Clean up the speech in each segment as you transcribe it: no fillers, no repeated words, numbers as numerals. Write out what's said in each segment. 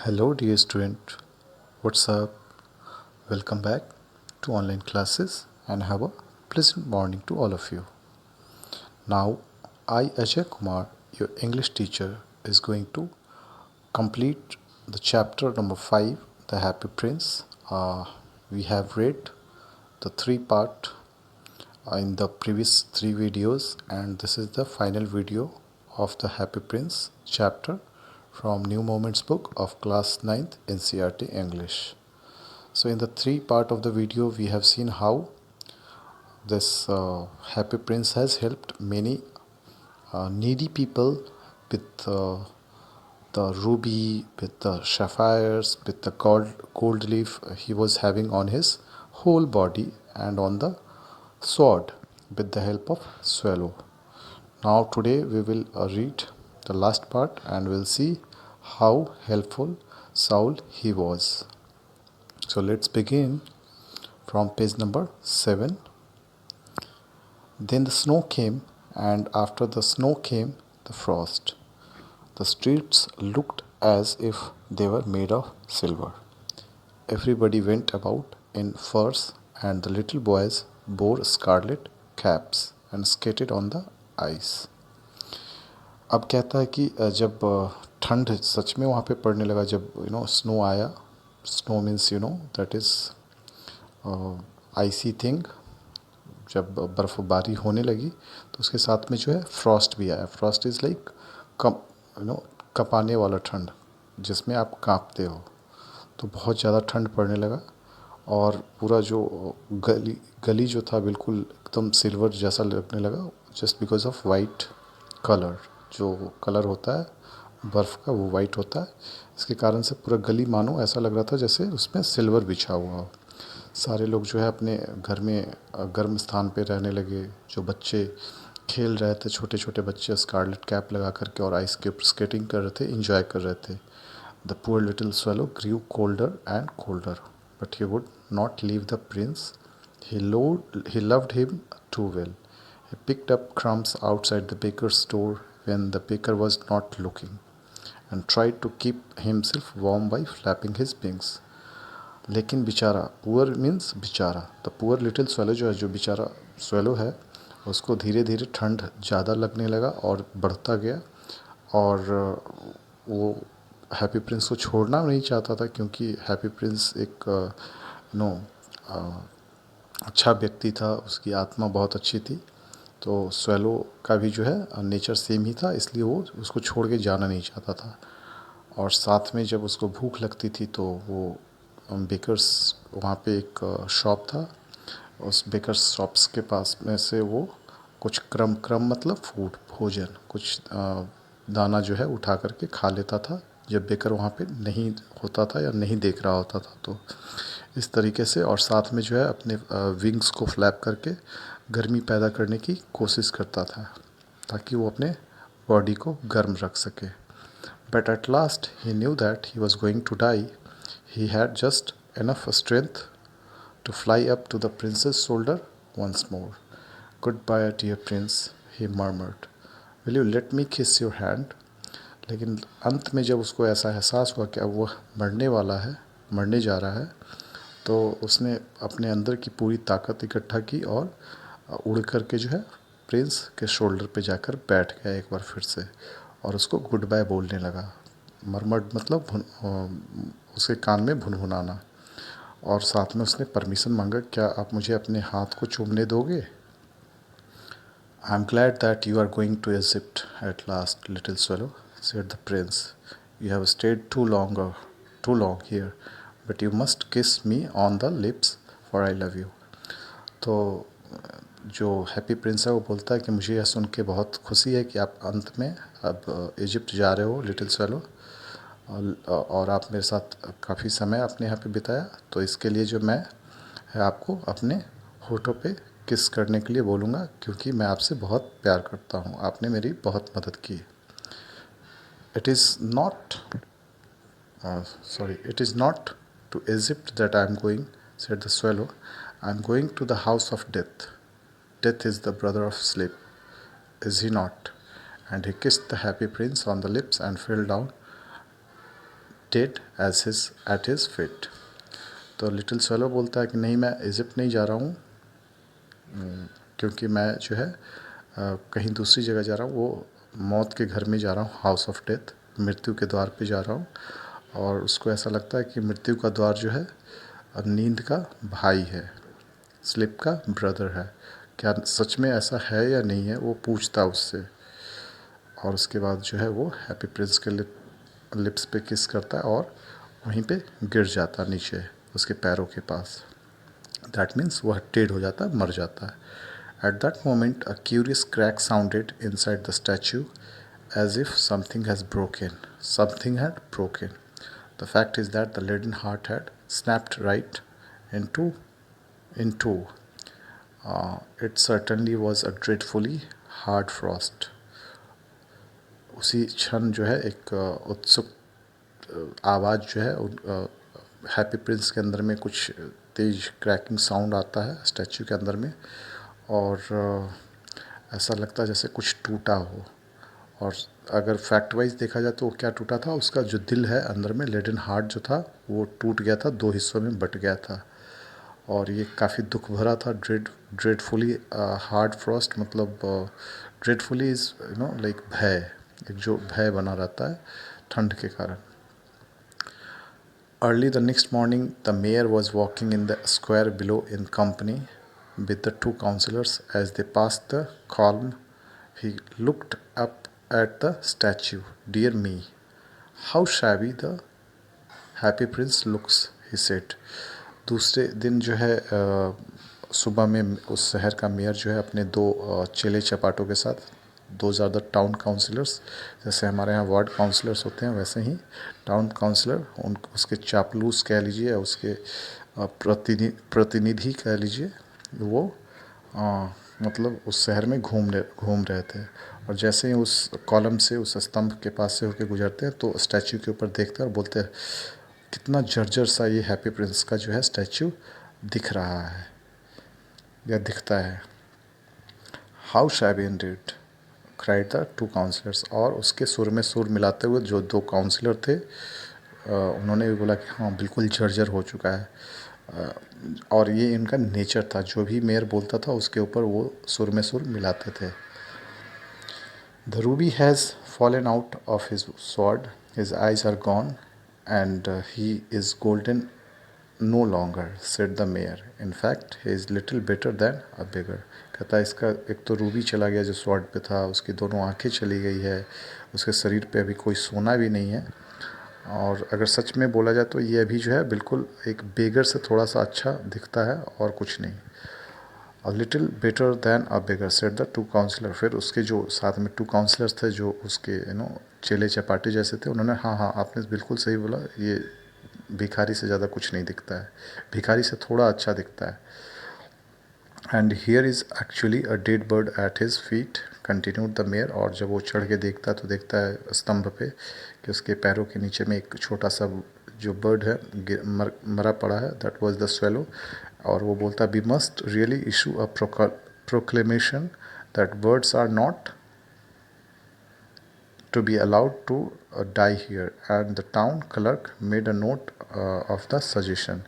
Hello, dear student. What's up? Welcome back to online classes and have a pleasant morning to all of you. Now, I, Ajay Kumar, your English teacher, is going to complete the chapter number 5, The Happy Prince. We have read the three part in the previous three videos, and this is the final video of the Happy Prince chapter from New Moments book of class 9th NCERT English. So in the three part of the video we have seen how this Happy Prince has helped many needy people with the ruby, with the sapphires, with the gold leaf he was having on his whole body and on the sword with the help of swallow. Now today we will read the last part and we'll see how helpful Saul he was. So let's begin from page number 7. Then the snow came, and after the snow came the frost. The streets looked as if they were made of silver. Everybody went about in furs, and the little boys bore scarlet caps and skated on the ice. अब कहता है कि जब ठंड सच में वहाँ पे पड़ने लगा, जब स्नो आया. Snow means that is icy thing. जब बर्फ़बारी होने लगी तो उसके साथ में जो है फ्रॉस्ट भी आया. फ्रॉस्ट इज़ लाइक कपाने वाला ठंड जिसमें आप कांपते हो. तो बहुत ज़्यादा ठंड पड़ने लगा और पूरा जो गली जो था बिल्कुल एकदम सिल्वर जैसा लगने लगा, just because of white colour. जो कलर होता है बर्फ़ का वो वाइट होता है. इसके कारण से पूरा गली मानो ऐसा लग रहा था जैसे उसमें सिल्वर बिछा हुआ हो. सारे लोग जो है अपने घर में गर्म स्थान पे रहने लगे. जो बच्चे खेल रहे थे, छोटे छोटे बच्चे स्कारलेट कैप लगा करके और आइस के स्केटिंग कर रहे थे, इंजॉय कर रहे थे. The poor little swallow grew colder and colder, but he would not leave the prince. He loved him too well. He picked up crumbs outside the baker's door when the baker was not looking, and tried to keep himself warm by flapping his wings. लेकिन बेचारा, poor means बेचारा, the poor little swallow जो है, जो बेचारा swallow है, उसको धीरे धीरे ठंड ज़्यादा लगने लगा और बढ़ता गया. और वो हैप्पी प्रिंस को छोड़ना नहीं चाहता था, क्योंकि हैप्पी प्रिंस एक अच्छा व्यक्ति था, उसकी आत्मा बहुत अच्छी थी. तो swallow का भी जो है नेचर सेम ही था, इसलिए वो उसको छोड़ के जाना नहीं चाहता था. और साथ में जब उसको भूख लगती थी तो वो बेकर्स, वहाँ पे एक शॉप था, उस बेकर्स शॉप्स के पास में से वो कुछ क्रम मतलब फूड, भोजन, कुछ दाना जो है उठा करके खा लेता था जब बेकर वहाँ पे नहीं होता था या नहीं देख रहा होता था. तो इस तरीके से, और साथ में जो है अपने विंग्स को फ्लैप करके गर्मी पैदा करने की कोशिश करता था ताकि वो अपने बॉडी को गर्म रख सके. But at last he knew that he was going to die. He had just enough strength to fly up to the prince's shoulder once more. "Goodbye, dear prince," he murmured. "Will you let me kiss your hand?" लेकिन अंत में जब उसको ऐसा एहसास हुआ कि अब वह मरने वाला है, मरने जा रहा है, तो उसने अपने अंदर की पूरी ताकत इकट्ठा की और उड़ करके जो है प्रिंस के शोल्डर पे जाकर बैठ गया एक बार फिर से और उसको गुड बाय बोलने लगा. मरमड मतलब उसके कान में भुनभुनाना. और साथ में उसने परमिशन मांगा, क्या आप मुझे अपने हाथ को चूमने दोगे? "I am glad that you are going to Egypt at last, little swallow," said the prince. "You have stayed too long here, but you must kiss me on the lips, for I love you." तो जो happy Prince है वो बोलता है कि मुझे यह सुन के बहुत खुशी है कि आप अंत में अब इजिप्ट जा रहे हो लिटिल swallow, और आप मेरे साथ काफ़ी समय आपने यहाँ पे बिताया, तो इसके लिए जो मैं है आपको अपने होठों पे किस करने के लिए बोलूँगा, क्योंकि मैं आपसे बहुत प्यार करता हूँ, आपने मेरी बहुत मदद की. It is not to Egypt that I am going, said the swallow. I am going to the house of death. Death is the brother of sleep, is he not? And he kissed the happy prince on the lips and fell down dead as his at his feet. तो little swallow बोलता है कि नहीं, मैं Egypt नहीं जा रहा हूँ, क्योंकि मैं जो है कहीं दूसरी जगह जा रहा हूँ, वो मौत के घर में जा रहा हूँ, हाउस ऑफ डेथ, मृत्यु के द्वार पे जा रहा हूँ। और उसको ऐसा लगता है कि मृत्यु का द्वार जो है नींद का भाई है, स्लिप का ब्रदर है। क्या सच में ऐसा है या नहीं है, वो पूछता उससे। और उसके बाद जो है वो हैप्पी प्रिंस के लिप्स पे किस करता है और वहीं पे गिर जाता नीचे उसके पैरों के पास। दैट मीन्स वह डेड हो जाता है, मर जाता है। At that moment a curious crack sounded inside the statue as if something has broken. Something had broken. The fact is that the leaden heart had snapped right into in two. It certainly was a dreadfully hard frost. उसी क्षण जो है एक उत्सुक आवाज़ जो है happy Prince के अंदर में कुछ तेज क्रैकिंग साउंड आता है स्टैचू के अंदर में, और ऐसा लगता है जैसे कुछ टूटा हो। और अगर फैक्ट वाइज देखा जाए तो वो क्या टूटा था, उसका जो दिल है अंदर में, लेडन हार्ट जो था वो टूट गया था, दो हिस्सों में बट गया था। और ये काफ़ी दुख भरा था। ड्रेडफुली हार्ड फ्रॉस्ट मतलब ड्रेडफुली इज़ लाइक भय, एक जो भय बना रहता है ठंड के कारण। Early the next morning the mayor was walking in the square below in company with the two councillors. As they passed the column, he looked up at the statue. Dear me, how shabby the happy prince looks, he said. दूसरे दिन जो है सुबह में उस शहर का mayor जो है अपने दो चेले चपाटों के साथ, those are the town councillors, जैसे हमारे यहाँ वार्ड काउंसिलर्स होते हैं वैसे ही टाउन काउंसिलर, उन उसके चापलूस कह लीजिए, उसके प्रतिनिधि कह लीजिए, वो मतलब उस शहर में घूम रहे थे। और जैसे ही उस कॉलम से, उस स्तंभ के पास से होकर गुजरते हैं तो स्टैचू के ऊपर देखते हैं और बोलते हैं कितना जर्जर सा ये हैप्पी प्रिंस का जो है स्टैचू दिख रहा है या दिखता है। How shabby indeed cried the two councillors. और उसके सुर में सुर मिलाते हुए जो दो काउंसलर थे उन्होंने भी बोला कि हाँ बिल्कुल जर्जर हो चुका है। और ये इनका नेचर था, जो भी मेयर बोलता था उसके ऊपर वो सुर में सुर मिलाते थे। The ruby has fallen out of his sword, his eyes are gone and he is golden no longer, said the mayor. In fact he is little better than a beggar. कहता है इसका एक तो रूबी चला गया जो sword पे था, उसकी दोनों आंखें चली गई है, उसके शरीर पे अभी कोई सोना भी नहीं है। और अगर सच में बोला जाए तो ये अभी जो है बिल्कुल एक बेगर से थोड़ा सा अच्छा दिखता है और कुछ नहीं। A little better than a beggar, said the two councillor. फिर उसके जो साथ में टू काउंसलर्स थे जो उसके चेले चपाटे जैसे थे, उन्होंने हाँ हाँ आपने बिल्कुल सही बोला, ये भिखारी से ज़्यादा कुछ नहीं दिखता है, भिखारी से थोड़ा अच्छा दिखता है। And here is actually a dead bird at his feet, continued the mayor. और जब वो चढ़ के देखता है तो देखता है स्तंभ पे कि उसके पैरों के नीचे में एक छोटा सा जो बर्ड है मरा पड़ा है, दैट वाज द स्वेलो। और वो बोलता है we must really issue a proclamation that birds are not to be allowed to die here, and the town clerk made a note of the suggestion.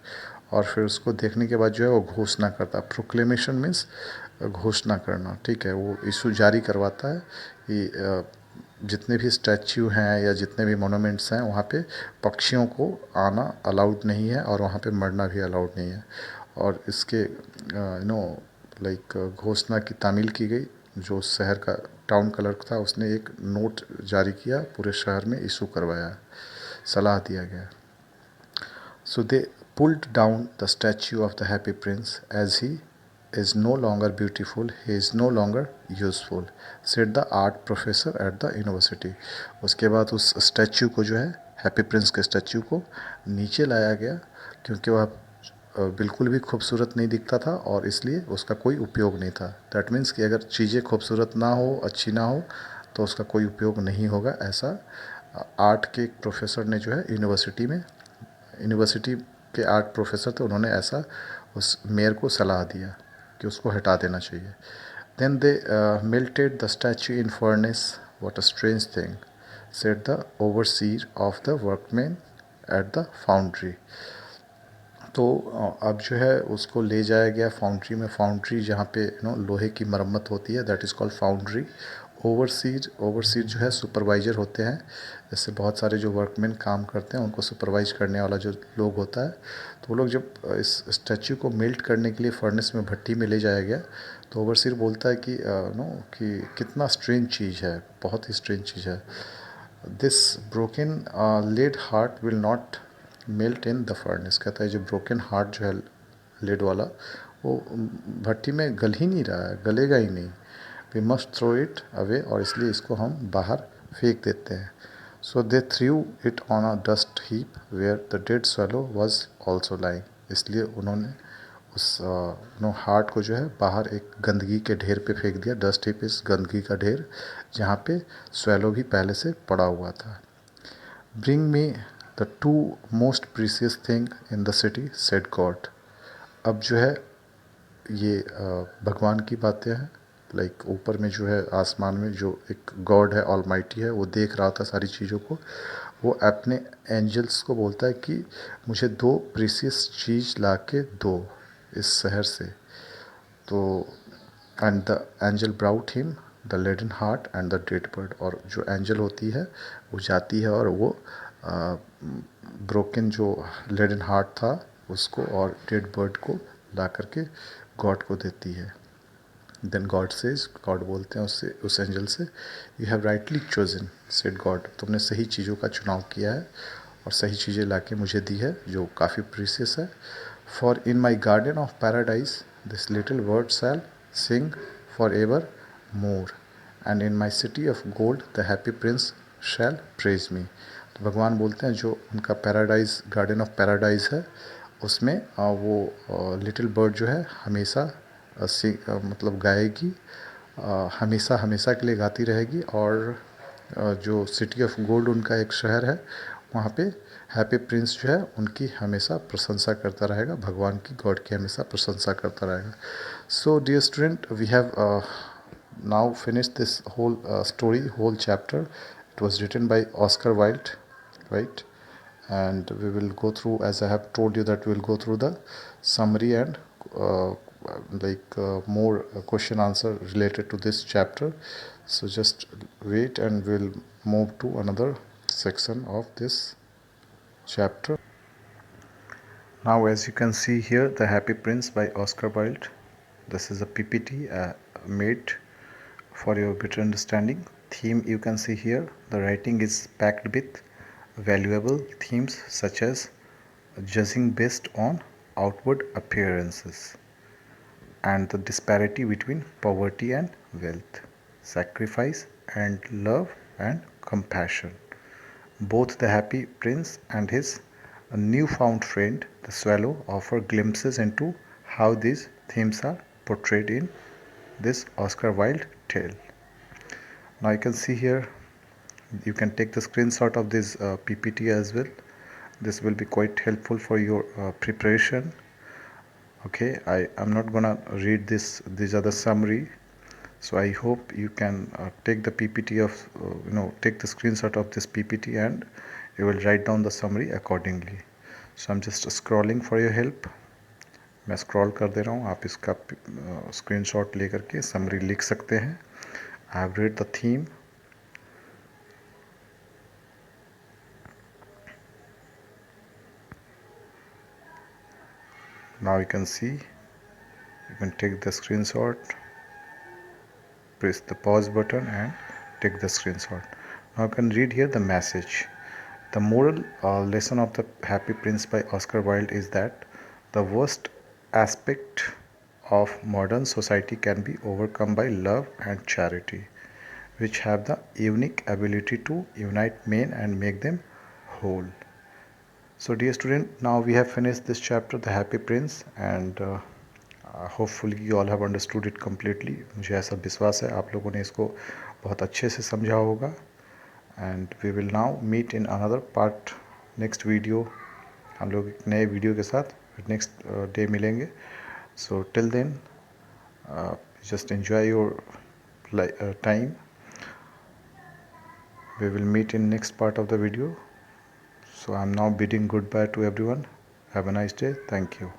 और फिर उसको देखने के बाद जो है वो घोषणा करता है। प्रोक्लेमेशन मीन्स घोषणा करना, ठीक है। वो इशू जारी करवाता है कि जितने भी स्टैच्यू हैं या जितने भी मोनूमेंट्स हैं वहाँ पे पक्षियों को आना अलाउड नहीं है और वहाँ पे मरना भी अलाउड नहीं है। और इसके लाइक घोषणा की तामील की गई। जो शहर का टाउन क्लर्क था उसने एक नोट जारी किया, पूरे शहर में इशू करवाया, सलाह दिया गया। So they pulled down the statue of the happy prince as he is no longer beautiful, he is no longer useful, said the art professor at the university. उसके बाद उस स्टैच्यू को जो है, हैप्पी प्रिंस के statue को नीचे लाया गया, क्योंकि वह बिल्कुल भी खूबसूरत नहीं दिखता था और इसलिए उसका कोई उपयोग नहीं था। दैट मीन्स कि अगर चीज़ें खूबसूरत ना हो, अच्छी ना हो, तो उसका कोई उपयोग नहीं होगा। ऐसा आर्ट के एक प्रोफेसर ने जो है यूनिवर्सिटी के आर्ट प्रोफेसर थे, उन्होंने ऐसा उस मेयर को सलाह दिया कि उसको हटा देना चाहिए। Then they melted the statue in furnace, what a strange thing, said the overseer of the workman at the foundry. तो अब जो है उसको ले जाया गया फाउंड्री में। फाउंड्री जहाँ पे लोहे की मरम्मत होती है, that is called foundry. Overseer जो है सुपरवाइज़र होते हैं। जैसे बहुत सारे जो वर्कमैन काम करते हैं उनको सुपरवाइज करने वाला जो लोग होता है, तो वो लोग जब इस स्टैचू को मेल्ट करने के लिए फर्नेस में भट्टी में ले जाया गया, तो ओवरसीर बोलता है कि कि कितना स्ट्रेंज चीज़ है, बहुत ही स्ट्रेंज चीज़ है। This broken lead heart will not melt in the furnace. कहता है जो ब्रोकन हार्ट जो है लेड वाला, वो भट्टी में गल ही नहीं रहा है, गलेगा ही नहीं। We must throw it away, और इसलिए इसको हम बाहर फेंक देते हैं। So they threw it on a dust heap where the dead swallow was also lying. इसलिए उन्होंने उस हार्ट को जो है बाहर एक गंदगी के ढेर पे फेंक दिया। डस्ट हीप इस गंदगी का ढेर, जहाँ पे स्वेलो भी पहले से पड़ा हुआ था। Bring me the two most precious thing in the city said God. अब जो है ये भगवान की बातें हैं। लाइक ऊपर में जो है आसमान में जो एक गॉड है, ऑलमाइटी है, वो देख रहा था सारी चीज़ों को। वो अपने एंजल्स को बोलता है कि मुझे 2 प्रीसियस चीज़ ला के दो इस शहर से। तो and the angel brought him the leaden heart and the dead bird. और जो एंजल होती है वो जाती है और वो ब्रोकन जो लेडन हार्ट था उसको और डेड बर्ड को ला करके गॉड को देती है। देन गॉड सेज, गॉड बोलते हैं उससे, उस एंजल से, you have rightly chosen said God. तुमने सही चीज़ों का चुनाव किया है और सही चीज़ें लाके मुझे दी है जो काफ़ी प्रीसियस है। For in my garden of paradise this little bird shall sing for ever more, and in my city of gold the happy Prince shall praise me. तो भगवान बोलते हैं जो उनका पैराडाइज, गार्डन ऑफ पैराडाइज है, उसमें वो लिटिल बर्ड जो है हमेशा मतलब गाएगी, हमेशा हमेशा के लिए गाती रहेगी। और जो सिटी ऑफ गोल्ड उनका एक शहर है, वहाँ पे हैप्पी प्रिंस जो है उनकी हमेशा प्रशंसा करता रहेगा, भगवान की, गॉड की हमेशा प्रशंसा करता रहेगा। So dear student, we have now finished this whole story, whole chapter. It was written by Oscar Wilde, right? And we will go through, as I have told you, that we will go through the summary and uh, more question answer related to this chapter. So just wait and we'll move to another section of this chapter. Now, as you can see here, The Happy Prince by Oscar Wilde. This is a PPT made for your better understanding. Theme you can see here. The writing is packed with valuable themes such as judging based on outward appearances, and the disparity between poverty and wealth, sacrifice and love and compassion. Both the happy prince and his newfound friend, the swallow, offer glimpses into how these themes are portrayed in this Oscar Wilde tale. Now you can see here, you can take the screenshot of this PPT as well. This will be quite helpful for your preparation. Okay, I am not gonna read this, these are the summary. So I hope you can take the PPT of take the screenshot of this PPT and you will write down the summary accordingly. So I'm just scrolling for your help. मैं scroll कर दे रहा हूँ, आप इसका screenshot लेकर के summary लिख सकते हैं. I have read the theme. Now you can see, you can take the screenshot, press the pause button and take the screenshot. Now you can read here the message. The moral lesson of The Happy Prince by Oscar Wilde is that the worst aspect of modern society can be overcome by love and charity, which have the unique ability to unite men and make them whole. So dear student, now we have finished this chapter, The Happy Prince, and hopefully you all have understood it completely. मुझे ऐसा विश्वास है आप लोगों ने इसको बहुत अच्छे से समझा होगा. And we will now meet in another part, next video. हम लोग एक नए वीडियो के साथ नेक्स्ट डे मिलेंगे. So till then, just enjoy your time. We will meet in next part of the video. So I'm now bidding goodbye to everyone. Have a nice day. Thank you.